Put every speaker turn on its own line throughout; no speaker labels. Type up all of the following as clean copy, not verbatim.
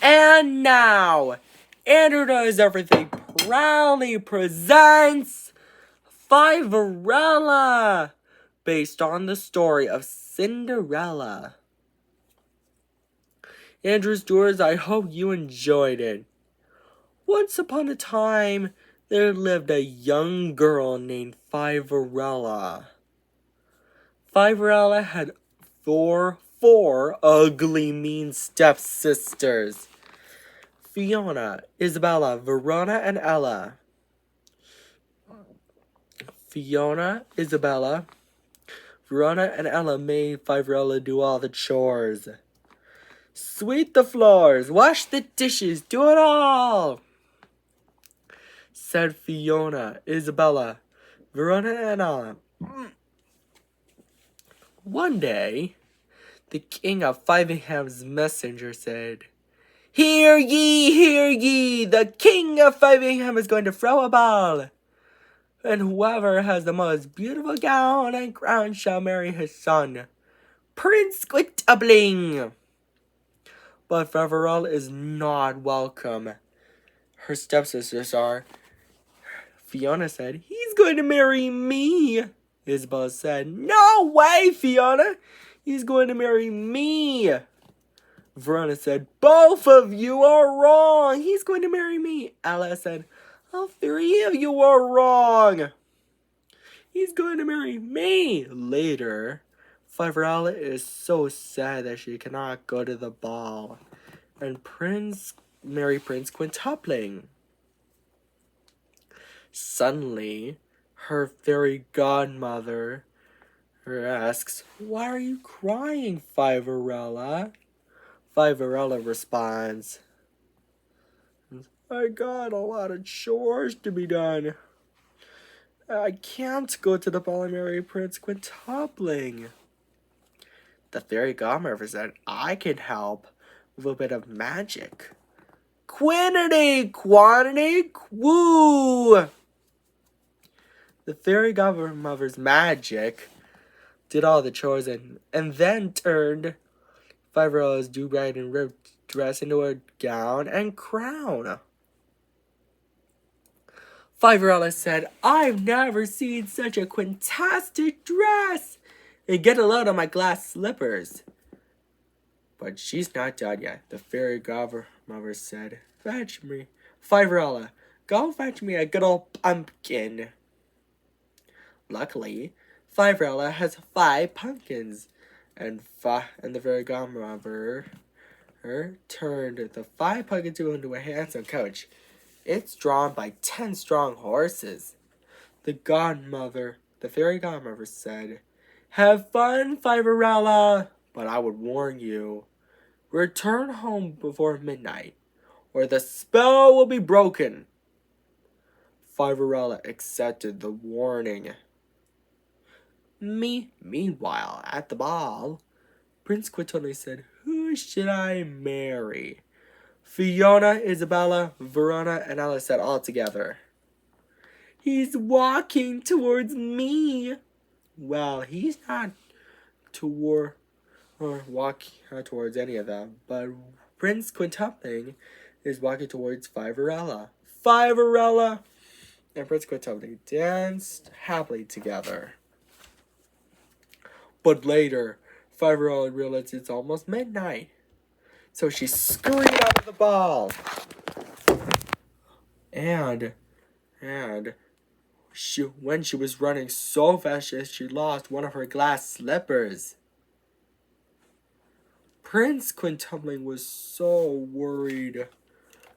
And now, Andrew Knows Everything proudly presents Fiverella, based on the story of Cinderella. Andrew's Doors, I hope you enjoyed it. Once upon a time, there lived a young girl named Fiverella. Fiverella had four ugly, mean stepsisters: Fiona, Isabella, Verona, and Ella. Fiona, Isabella, Verona, and Ella made Fiverella do all the chores. Sweep the floors, wash the dishes, do it all, said Fiona, Isabella, Verona, and Ella. One day, the king of Fiveham's messenger said, Hear ye, the king of Fiveham is going to throw a ball, and whoever has the most beautiful gown and crown shall marry his son, Prince Quintuppling. But Fiverella is not welcome. Her stepsisters are. Fiona said, He's going to marry me. Isabella said, No way, Fiona. He's going to marry me. Verona said, Both of you are wrong. He's going to marry me. Ella said, All three of you are wrong. He's going to marry me. Later, Fiverella is so sad that she cannot go to the ball and marry Prince Quintuppling. Suddenly, her fairy godmother asks, Why are you crying, Fiverella? Fiverella responds, I got a lot of chores to be done. I can't go to the ball and marry Prince Quintuppling. The fairy godmother said, I can help with a bit of magic. Quantity, woo! The fairy godmother's magic did all the chores and then turned Fiverella's do-rag and ribbed dress into a gown and crown. Fiverella said, I've never seen such a quintastic dress. And get a load of my glass slippers. But she's not done yet. The fairy godmother said, Fetch me. Fiverella, go fetch me a good old pumpkin. Luckily, Fiverella has 5 pumpkins. And the fairy godmother turned the 5 pumpkins into a handsome coach. It's drawn by 10 strong horses. The fairy godmother said, Have fun, Fiverella, but I would warn you, return home before midnight, or the spell will be broken. Fiverella accepted the warning. Meanwhile, at the ball, Prince Quintuppling said, Who should I marry? Fiona, Isabella, Verona, and Ella said all together, He's walking towards me. Well, he's not walking towards any of them, but Prince Quintuppling is walking towards Fiverella. Fiverella and Prince Quintuppling danced happily together. But later, Fiverella realized it's almost midnight. So she scurried out of the ball. And when she was running so fast, she lost one of her glass slippers. Prince Quintuppling was so worried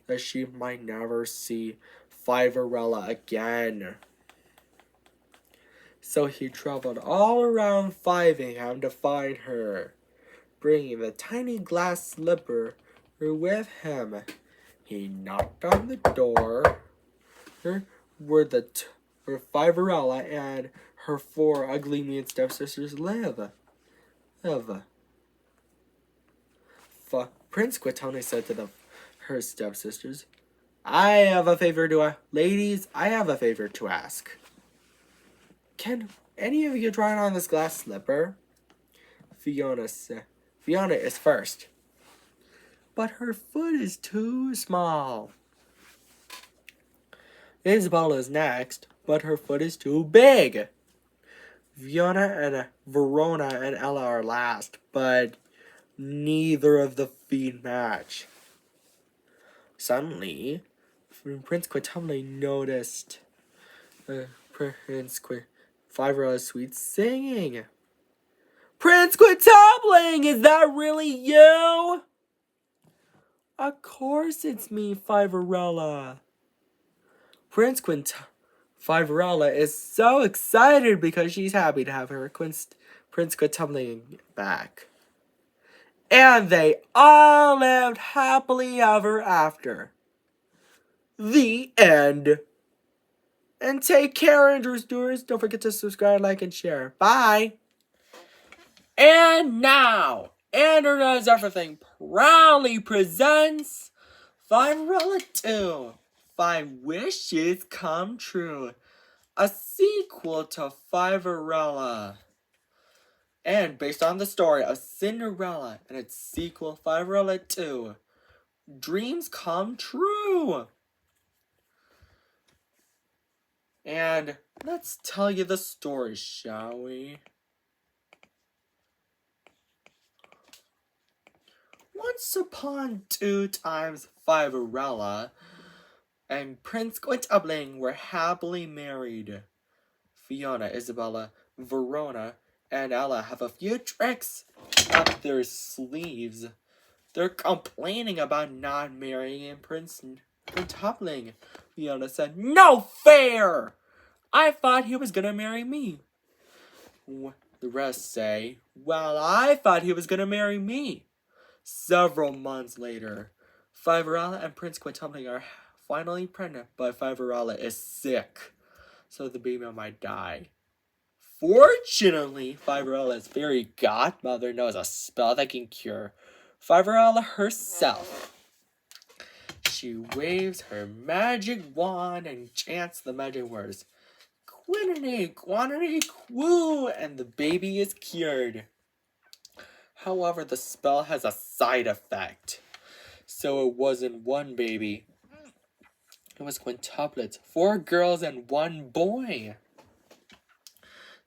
that she might never see Fiverella again. So he traveled all around Fiveham to find her, bringing the tiny glass slipper with him. He knocked on the door where Fiverella and her 4 ugly mean stepsisters live. Prince Quintuppling said to her stepsisters, Ladies, I have a favor to ask. Can any of you try on this glass slipper? Fiona is first. but her foot is too small. Isabella is next, but her foot is too big. Fiona and Verona and Ella are last, but neither of the feet match. Suddenly, Prince Quintuple noticed Prince Fiverella's sweet singing. Prince Quintupling, is that really you? Of course it's me, Fiverella. Prince Fiverella is so excited because she's happy to have her Prince Quintupling back. And they all lived happily ever after. The end. And take care, Andrew Stewards. Don't forget to subscribe, like, and share. Bye. And now, Andrew Knows Everything proudly presents Fiverella 2, 5 Wishes Come True, a sequel to Fiverella. And based on the story of Cinderella and its sequel, Fiverella 2, Dreams Come True. And let's tell you the story, shall we? Once upon two times, Fiverella and Prince Quintupling were happily married. Fiona, Isabella, Verona, and Ella have a few tricks up their sleeves. They're complaining about not marrying Prince Quintupling. Fiona said, "No fair! I thought he was gonna marry me." The rest say, "Well, I thought he was gonna marry me." Several months later, Fiverella and Prince Quintupling are finally pregnant, but Fiverella is sick, so the baby might die. Fortunately, Fiverella's fairy godmother knows a spell that can cure Fiverella herself. She waves her magic wand and chants the magic words, "Quinity, quantity, quoo," and the baby is cured. However, the spell has a side effect. So it wasn't one baby. It was quintuplets, 4 girls and 1 boy.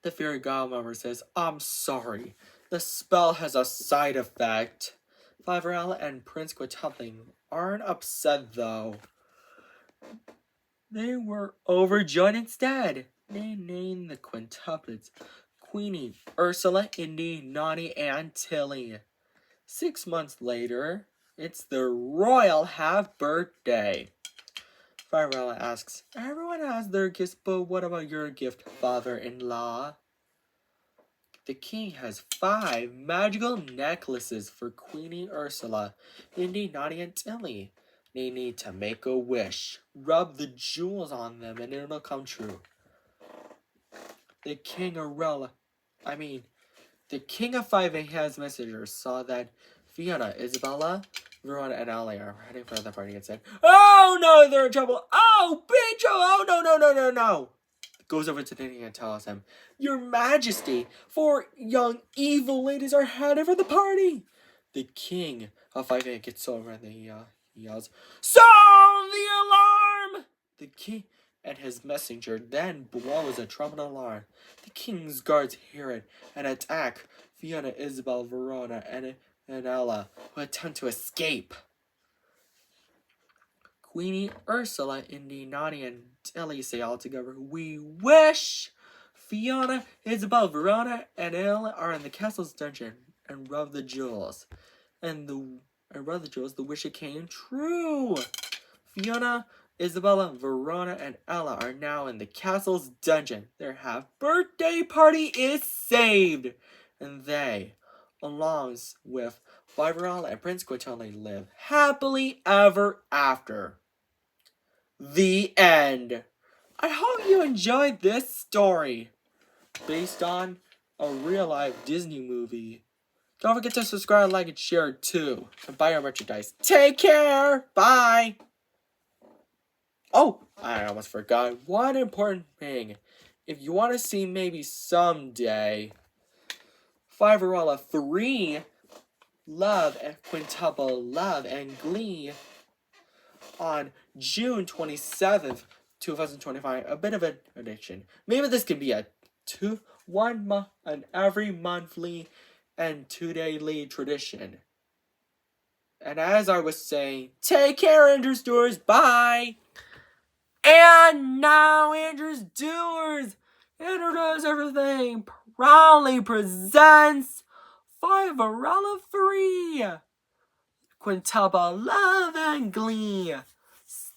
The fairy godmother says, "I'm sorry. The spell has a side effect." Fiverella and Prince Quintupling aren't upset though. They were overjoyed instead. They named the quintuplets Queenie, Ursula, Indy, Naughty, and Tilly. 6 months later, it's the royal half-birthday. Fiverella asks, "Everyone has their gifts, but what about your gift, father-in-law?" The king has 5 magical necklaces for Queenie Ursula, Indy, Naughty, and Tilly. They need to make a wish. Rub the jewels on them and it'll come true. The king of 5 has messengers saw that Fiona, Isabella, Verona, and Ali are heading for the party and said, "Oh no, they're in trouble! Oh, big trouble! Oh no! Goes over to the king and tells him, "Your Majesty, 4 young evil ladies are headed for the party." The king of 5 gets over and he yells, "Sound the alarm!" The king and his messenger then blows a trumpet alarm. The king's guards hear it and attack Fiona, Isabel, Verona, and Ella, who attempt to escape. Queenie, Ursula, Indy, Naughty, and Tilly say all together, "We wish." Fiona, Isabel, Verona, and Ella are in the castle's dungeon and rub the jewels. The wish came true. Fiona, Isabella, Verona, and Ella are now in the castle's dungeon. Their half-birthday party is saved. And they, along with Fiverella and Prince Quintupling, live happily ever after. The end. I hope you enjoyed this story, based on a real-life Disney movie. Don't forget to subscribe, like, and share too. And buy our merchandise. Take care. Bye. Oh, I almost forgot one important thing. If you want to see maybe someday Fiverella 3 Love and Quintuple Love and Glee on June 27th, 2025. A bit of an addiction. Maybe this could be a 1 month, an every monthly and 2-day tradition. And as I was saying, take care, Andrew's Doers. Bye. And now Andrew's Doers, Andrew Does Everything, proudly presents Fiverella 3, Quintuple Love and Glee,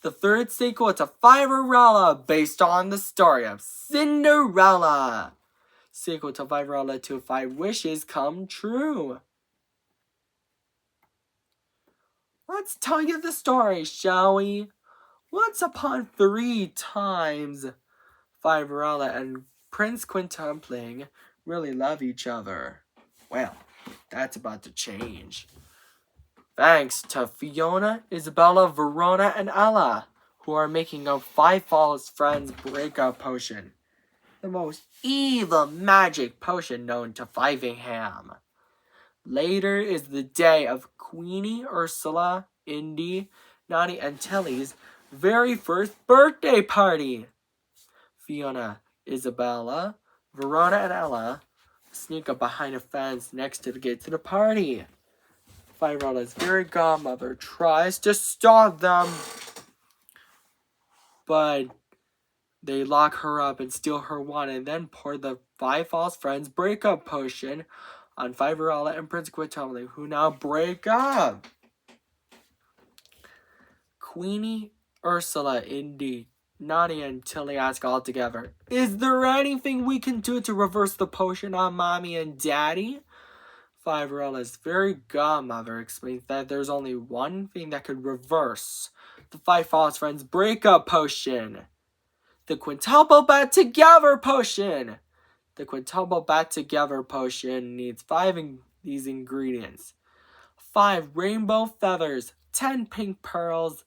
the third sequel to Fiverella, based on the story of Cinderella. Sequel to Fiverella 2, 5 Wishes Come True. Let's tell you the story, shall we? Once upon 3 times, Fiverella and Prince Quintupling really love each other. Well, that's about to change. Thanks to Fiona, Isabella, Verona, and Ella, who are making a 5 False Friends breakup potion. The most evil magic potion known to Fivingham. Later is the day of Queenie, Ursula, Indy, Nani, and Tilly's very first birthday party. Fiona, Isabella, Verona, and Ella sneak up behind a fence next to the gate to the party. Fiverella's fairy godmother tries to stop them, but they lock her up and steal her wand and then pour the 5 False Friends breakup potion on Fiverella and Prince Quintupling, who now break up. Queenie, Ursula, Indy, Nadia, and Tilly ask all together, is there anything we can do to reverse the potion on Mommy and Daddy? Fiverella's fairy godmother explains that there's only one thing that could reverse the 5 False Friends breakup potion. The Quintuple Bat Together potion. The Quintuple Bat Together potion needs 5 these ingredients. 5 rainbow feathers, 10 pink pearls,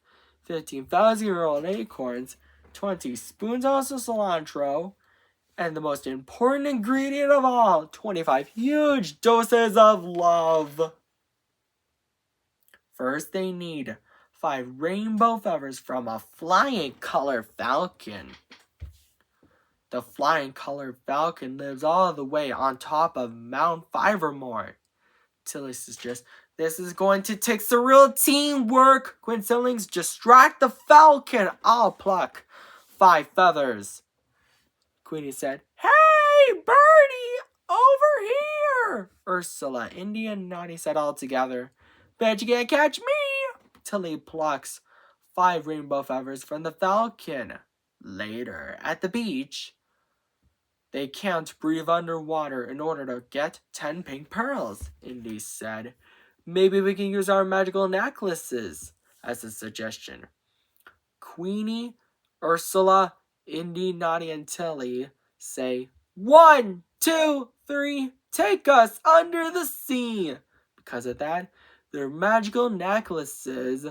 15,000-year-old acorns, 20 spoons of cilantro, and the most important ingredient of all, 25 huge doses of love. First, they need 5 rainbow feathers from a flying color falcon. The flying color falcon lives all the way on top of Mount Fivermore. Tilly suggests, this is going to take some real teamwork. Quintuplings distract the falcon. I'll pluck 5 feathers. Queenie said, hey, Birdie, over here. Ursula, Indy, and Nani said all together, bet you can't catch me. Tilly plucks 5 rainbow feathers from the falcon. Later, at the beach, they can't breathe underwater in order to get 10 pink pearls, Indy said. Maybe we can use our magical necklaces as a suggestion. Queenie, Ursula, Indy, Nani, and Tilly say, 1, 2, 3, take us under the sea. Because of that, their magical necklaces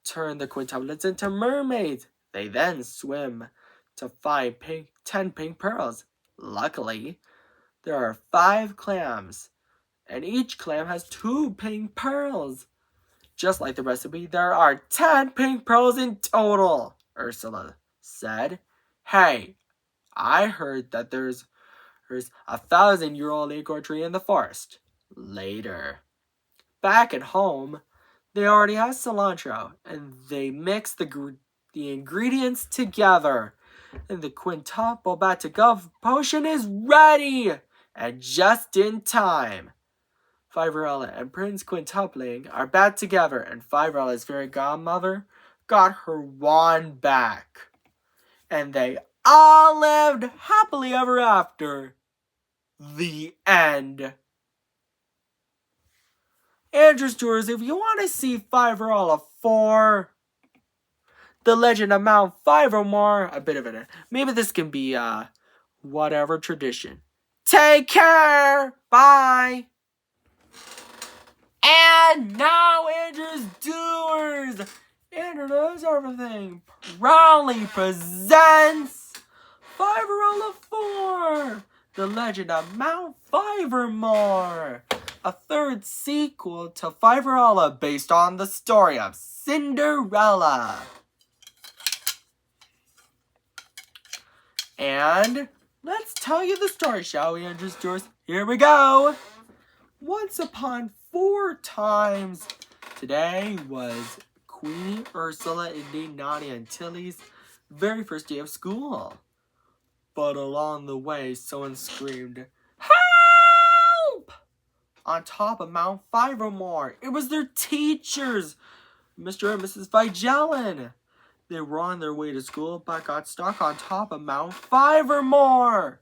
turn the quintuplets into mermaids. They then swim to find 10 pink pearls. Luckily, there are 5 clams, and each clam has 2 pink pearls. Just like the recipe, there are 10 pink pearls in total, Ursula said. Hey, I heard that there's a 1,000-year-old acorn tree in the forest. Later, back at home, they already have cilantro, and they mix the ingredients together. And the Quintuple Bat Together potion is ready! And just in time. Fiverella and Prince Quintupling are back together, and Fiverella's fairy godmother got her wand back. And they all lived happily ever after. The end. Andrew's Tours, if you want to see Fiverella 4, The Legend of Mount Fivermore, a bit of it. Maybe this can be whatever tradition. Take care! Bye! And now Andrew's Doers! Andrew Does Everything proudly presents Fiverella 4, The Legend of Mount Fivermore. a third sequel to Fiverella based on the story of Cinderella. And let's tell you the story, shall we, Andrews Doors? Here we go. Once upon 4 times, today was Queenie, Ursula, Indy, Nani, and Tilly's very first day of school. But along the way, someone screamed, "Help!" on top of Mount Fivermore. It was their teachers, Mr. and Mrs. Figellan. They were on their way to school, but got stuck on top of Mount Fivermore.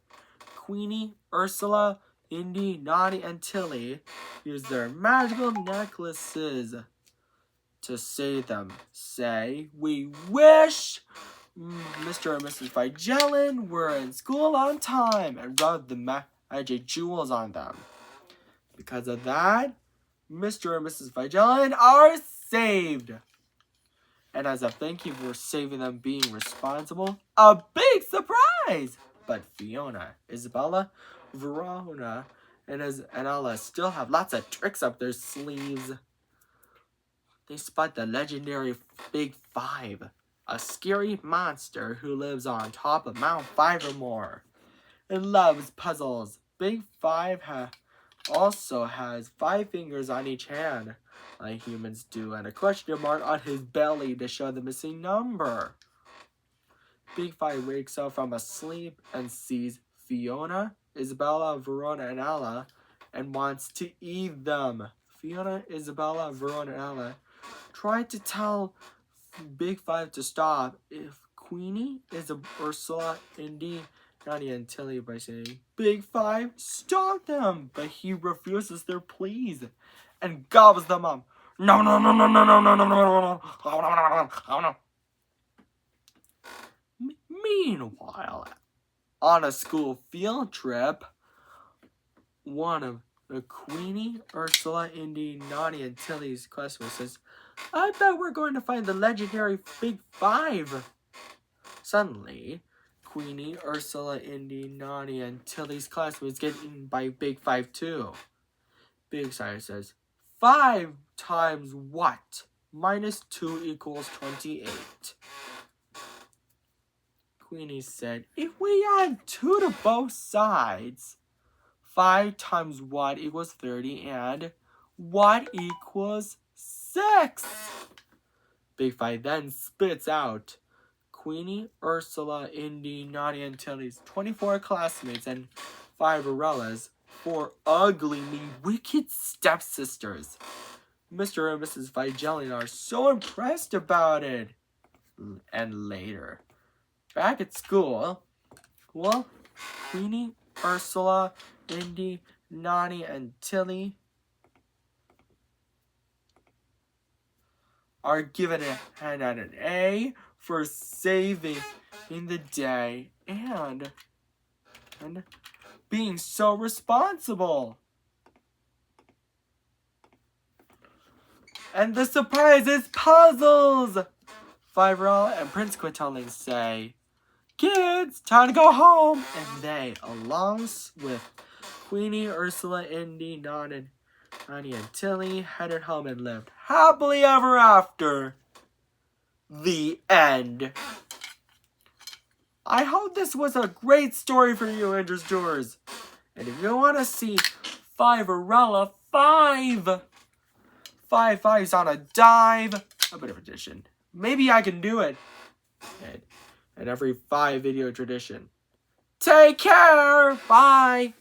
Queenie, Ursula, Indy, Nani, and Tilly used their magical necklaces to save them. Say, "We wish Mr. and Mrs. Figellan were in school on time," and rubbed the magic jewels on them. Because of that, Mr. and Mrs. Figellan are saved. And as a thank you for saving them being responsible, a big surprise! But Fiona, Isabella, Verona, and Ella still have lots of tricks up their sleeves. They spot the legendary Big Five, a scary monster who lives on top of Mount Fivermore and loves puzzles. Big Five also has 5 fingers on each hand, like humans do, and a question mark on his belly to show the missing number. Big Five wakes up from a sleep and sees Fiona, Isabella, Verona, and Ella, and wants to eat them. Fiona, Isabella, Verona, and Ella try to tell Big Five to stop if Queenie, Ursula, Indy, Nani, and Tilly by saying, "Big Five, stop them!" But he refuses their pleas and gobbles them up. No, no, no, no, no, no, no, no, no, no, no. Meanwhile, on a school field trip, one of the Queenie, Ursula, Indy, Nani, and Tilly's classmates says, "I bet we're going to find the legendary Big Five." Suddenly, Queenie, Ursula, Indy, Nani, and Tilly's classmates get eaten by Big Five too. Big Five says, 5 times what? -2 equals 28. Queenie said, "If we add 2 to both sides, 5 times what equals 30, and what equals 6? Big Five then spits out Queenie, Ursula, Indy, Nani, and Tilly's 24 classmates and Fiverella's 4 ugly, mean, wicked stepsisters. Mr. and Mrs. Figellan are so impressed about it. And later, back at school, well, Queenie, Ursula, Indy, Nani, and Tilly are given an A for saving the day and being so responsible. And the surprise is puzzles! Fiverella and Prince Quintelling say, "Kids, time to go home!" And they, along with Queenie, Ursula, Indy, Nani, and Tilly, headed home and lived happily ever after. The end. I hope this was a great story for you, Andrews Doors. And if you want to see Fiverella 5 fives on a dive, a bit of a tradition. Maybe I can do it. And every 5 video tradition. Take care. Bye.